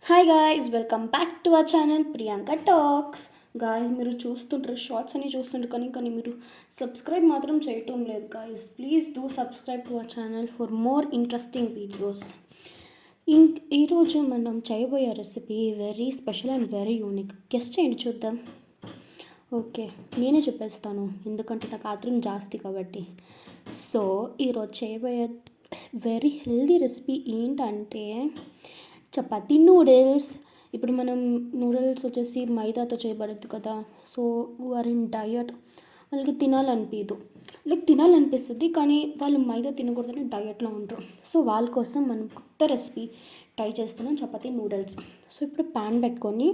Hi guys, welcome back to our channel Priyanka talks. Guys, మీరు చూస్తుంటారు, shorts అని చూస్తుంటారు, కానీ మీరు సబ్స్క్రైబ్ మాత్రం చేయటం లేదు guys. Please do subscribe to our channel for more interesting videos. ఈరోజు మనం చేయబోయే recipe very special and very unique. Guest చేయండి చూద్దాం. ఓకే, నేనే చెప్పేస్తాను ఎందుకంటే నాకు ఆత్రం జాస్తి కాబట్టి. సో ఈరోజు చేయబోయే వెరీ హెల్దీ రెసిపీ ఏంటంటే చపాతీ నూడిల్స్. ఇప్పుడు మనం నూడిల్స్ వచ్చేసి మైదాతో చేయబడద్దు కదా. సో ఆర్ ఇన్ డయట్, వాళ్ళకి తినాలనిపిస్తుంది కానీ వాళ్ళు మైదా తినకూడదని డయట్లో ఉంటారు. సో వాళ్ళ కోసం మనం కొత్త రెసిపీ ట్రై చేస్తున్నాం, చపాతీ నూడిల్స్. సో ఇప్పుడు ప్యాన్ పెట్టుకొని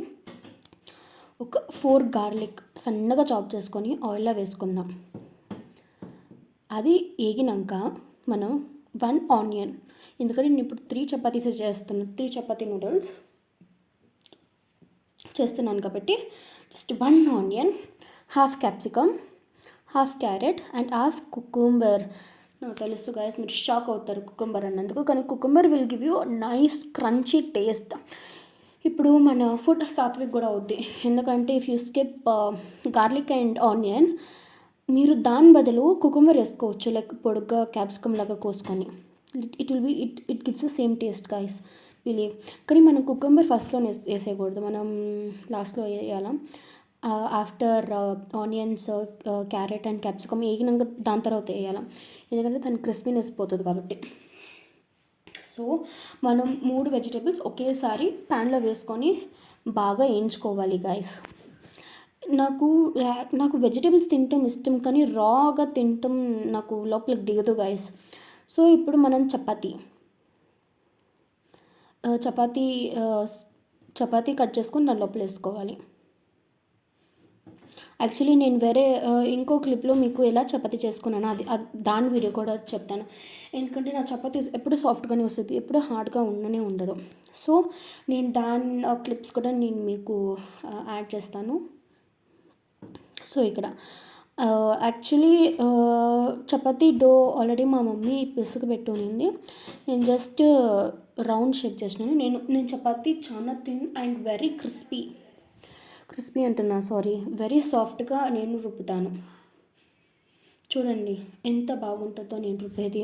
ఒక 4 గార్లిక్ సన్నగా చాప్ చేసుకొని ఆయిల్లో వేసుకుందాం. అది ఏగినాక మనం 1 ఆనియన్, ఎందుకంటే నేను ఇప్పుడు 3 చపాతీస్ చేస్తున్నాను, 3 చపాతీ నూడిల్స్ చేస్తున్నాను కాబట్టి just 1 onion, half capsicum, half carrot and half cucumber. నాకు తెలుసు గాయస్, మీరు షాక్ అవుతారు కుకుంబర్ అన్నందుకు, కానీ cucumber will give you nice crunchy taste. ఇప్పుడు మన ఫుడ్ సాత్విక్ కూడా అవుద్ది, ఎందుకంటే if you skip garlic and onion, మీరు దాని బదులు కుకుంబర్ వేసుకోవచ్చు, లైక్ పొడుగ్గా క్యాప్సికమ్ లాగా కోసుకొని. It gives the same taste guys, believe. కానీ మనం కుకుంబర్ ఫస్ట్లో వేసేయకూడదు, మనం లాస్ట్లో వేయాలా. After onions, carrot and capsicum వేగినాక దాని తర్వాత వేయాలి, ఎందుకంటే దాని క్రిస్పీనెస్ పోతుంది కాబట్టి. సో మనం 3 వెజిటేబుల్స్ ఒకేసారి ప్యాన్లో వేసుకొని బాగా వేయించుకోవాలి గాయస్. నాకు వెజిటేబుల్స్ తినటం ఇష్టం, కానీ రాగా తినటం నాకు లోపలికి దిగదు గాయస్. సో ఇప్పుడు మనం చపాతీ కట్ చేసుకొని దాని లోపల వేసుకోవాలి. యాక్చువల్లీ నేను వేరే ఇంకో క్లిప్లో మీకు ఎలా చపాతీ చేసుకున్నాను అది దాని వీడియో కూడా చెప్తాను, ఎందుకంటే నా చపాతీ ఎప్పుడు సాఫ్ట్గానే వస్తుంది, ఎప్పుడు హార్డ్గా ఉండదు. సో నేను దాని క్లిప్స్ కూడా నేను మీకు యాడ్ చేస్తాను. సో ఇక్కడ యాక్చువల్లీ చపాతీ డో ఆల్రెడీ మా మమ్మీ పిసుకు పెట్టునింది, నేను జస్ట్ రౌండ్ షేప్ చేసినాను. నేను చపాతీ చాలా థిన్ అండ్ వెరీ క్రిస్పీ అంటున్నా, సారీ, వెరీ సాఫ్ట్గా నేను రుబ్బుతాను. చూడండి ఎంత బాగుంటుందో నేను రుబ్బేది.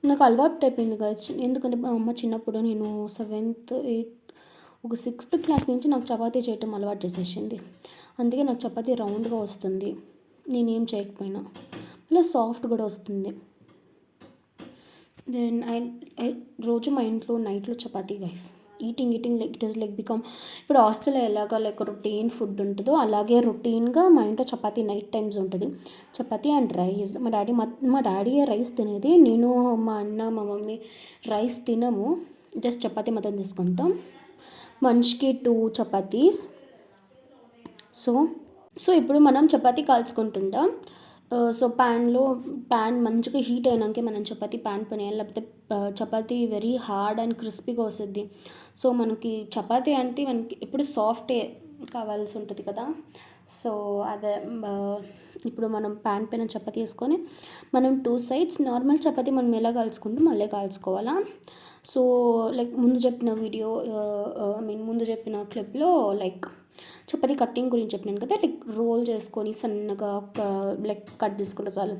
నాకు అలవాటు అయిపోయింది కదా, ఎందుకంటే మా అమ్మ చిన్నప్పుడు నేను 7th 8th ఒక 6th క్లాస్ నుంచి నాకు చపాతీ చేయటం అలవాటు చేసేసింది. అందుకే నాకు చపాతీ రౌండ్గా వస్తుంది, నేనేం చేయకపోయినా, ప్లస్ సాఫ్ట్ కూడా వస్తుంది. దెన్ రోజు మా ఇంట్లో నైట్లో chapati guys, eating like it is like become, ఇప్పుడు హాస్టల్లో ఎలాగా లైక్ రొటీన్ ఫుడ్ ఉంటుందో అలాగే రొటీన్గా మా ఇంట్లో చపాతీ నైట్ టైమ్స్ ఉంటుంది. Chapati and rice. మా డాడీ రైస్ తినేది, నేను మా అన్న మా మమ్మీ రైస్ తినము, జస్ట్ చపాతీ మాత్రం తీసుకుంటాం. మనిషికి 2 చపాతీస్. సో ఇప్పుడు మనం చపాతీ కాల్చుకుంటుంటాం. సో ప్యాన్ మంచిగా హీట్ అయినాకే మనం చపాతీ ప్యాన్ పని వేయాలి, లేకపోతే చపాతీ వెరీ హార్డ్ అండ్ క్రిస్పీగా వస్తుంది. సో మనకి చపాతీ అంటే మనకి ఎప్పుడు సాఫ్టే కావాల్సి ఉంటుంది కదా. సో అదే ఇప్పుడు మనం ప్యాన్ పైన చపాతీ వేసుకొని మనం 2 సైడ్స్ నార్మల్ చపాతీ మనం ఎలా కాల్చుకుంటాం మళ్ళీ కాల్చుకోవాలా. సో లైక్ ముందు చెప్పిన క్లిప్లో లైక్ చపాతీ కట్టింగ్ గురించి చెప్పినాను కదా, లైక్ రోల్ చేసుకొని సన్నగా లైక్ కట్ చేసుకుంటే చాలు.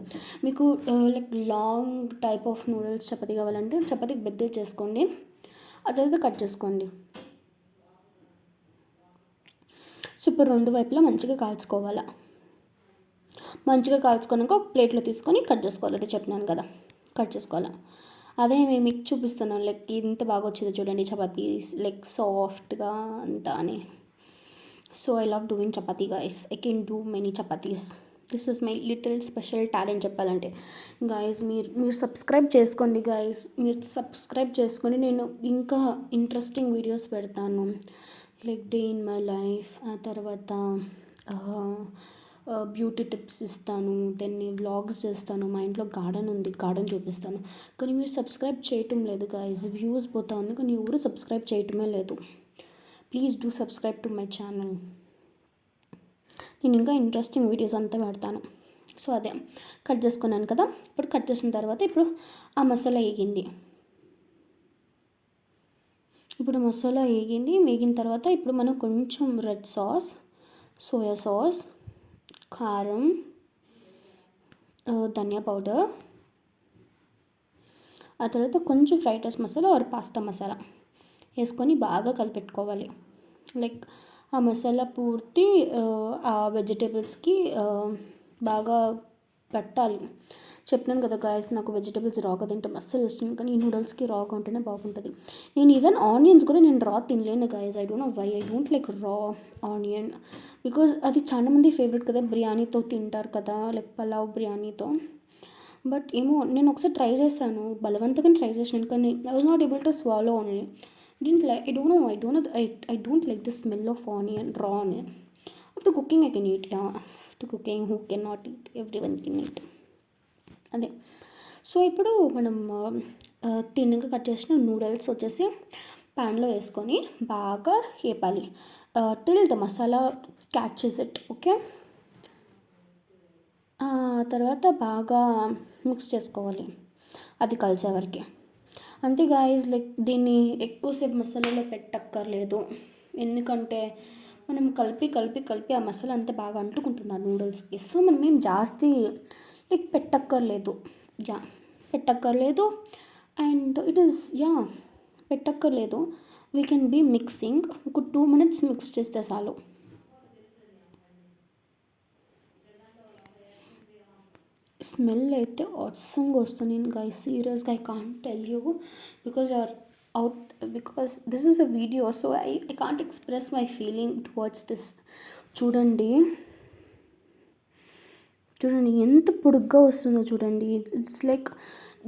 మీకు like long type of noodles chapati కావాలంటే చపాతీకి పెద్ద చేసుకోండి, అదైతే కట్ చేసుకోండి. సో ఇప్పుడు 2 వైపులా మంచిగా కాల్చుకోవాలా. మంచిగా కాల్చుకున్నాక ఒక ప్లేట్లో తీసుకొని కట్ చేసుకోవాలి, అదే చెప్పినాను కదా, కట్ చేసుకోవాలా. అదే మేము మీకు చూపిస్తున్నాను, లైక్ ఇంత బాగా వచ్చిందో చూడండి చపాతీస్, లైక్ సాఫ్ట్గా అంతా అని. So I love doing chapati guys, I can do many chapatis. This is my little special talent చెప్పాలంటే. గాయస్ మీరు సబ్స్క్రైబ్ చేసుకోండి గాయస్, మీరు సబ్స్క్రైబ్ చేసుకొని నేను ఇంకా ఇంట్రెస్టింగ్ వీడియోస్ పెడతాను, like day in my life, ఆ తర్వాత బ్యూటీ టిప్స్ ఇస్తాను, దెన్ వ్లాగ్స్ చేస్తాను, మా ఇంట్లో గార్డెన్ ఉంది, గార్డెన్ చూపిస్తాను. కానీ మీరు సబ్స్క్రైబ్ చేయటం లేదు గాయస్, వ్యూస్ పోతా ఉంది కానీ ఎవరు సబ్స్క్రైబ్ చేయటమే లేదు. Please do subscribe to my channel, నేను ఇంకా ఇంట్రెస్టింగ్ వీడియోస్ అంతా పెడతాను. సో అదే కట్ చేసుకున్నాను కదా, ఇప్పుడు కట్ చేసిన తర్వాత ఇప్పుడు ఆ మసాలా వేగింది. ఇప్పుడు మసాలా వేగిన తర్వాత ఇప్పుడు మనం కొంచెం రెడ్ సాస్, సోయా సాస్, కారం, ధనియా పౌడర్, ఆ తర్వాత కొంచెం fried rice masala or pasta masala వేసుకొని బాగా కలిపెట్టుకోవాలి. లైక్ ఆ మసాలా పూర్తి ఆ వెజిటేబుల్స్కి బాగా పట్టాలి. చెప్పినాను కదా గాయస్, నాకు వెజిటేబుల్స్ రాగా తింటాం అస్సలు ఇష్టం, కానీ ఈ నూడిల్స్కి రాగా ఉంటేనే బాగుంటుంది. నేను ఈవెన్ ఆనియన్స్ కూడా నేను రా తినలేను guys. I don't know why I don't like raw onion, because అది చాలా మంది ఫేవరెట్ కదా, బిర్యానీతో తింటారు కదా, లైక్ పలావ్ బిర్యానీతో. బట్ ఏమో నేను ఒకసారి ట్రై చేశాను, బలవంతంగా ట్రై చేసినాను, కానీ I was not able to swallow only. Didn't like, I don't like the smell of onion, raw onion. After cooking I can eat, yeah. After cooking who cannot eat, everyone can eat. అదే. So ఇప్పుడు మనం తిన్నగా cut చేసిన noodles వచ్చేసి ప్యాన్లో వేసుకొని బాగా వేపాలి till the masala catches it. Okay, తర్వాత బాగా మిక్స్ చేసుకోవాలి అది కలిసే వరకు. అంతే గాయస్, లైక్ దీన్ని ఎక్కువసేపు మసాలాలో పెట్టక్కర్లేదు, ఎందుకంటే మనం కలిపి ఆ మసాలా అంతా బాగా అంటుకుంటుంది ఆ నూడిల్స్కి. సో మనం ఏం జాస్తి లైక్ పెట్టక్కర్లేదు అండ్ ఇట్ ఈస్ పెట్టక్కర్లేదు. వీ కెన్ బీ మిక్సింగ్ ఒక 2 minutes మిక్స్ చేస్తే చాలు. స్మెల్ అయితే ఆసమ్గా వస్తుంది గైస్, సీరియస్గా I can't tell you because because this is a video, so I can't express my feeling towards this. చూడండి ఎంత పొడుగ్గా వస్తుందో చూడండి. ఇట్స్ లైక్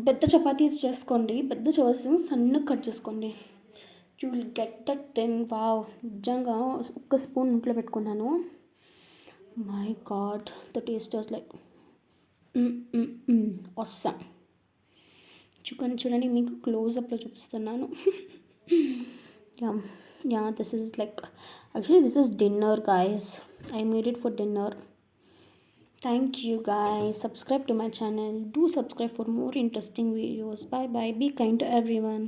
పెద్ద చపాతీస్ చేసుకోండి, పెద్ద చపాతీ సన్నగా కట్ చేసుకోండి, you will get that thing. Wow, నిజంగా ఒక్క స్పూన్ ఇంట్లో పెట్టుకున్నాను, my God the taste was like awesome. చూడండి మీకు క్లోజ్అప్లో చూపిస్తున్నాను. This is like actually this is dinner guys. I made it for dinner. Thank you guys. Subscribe to my channel. Do subscribe for more interesting videos. Bye bye. Be kind to everyone.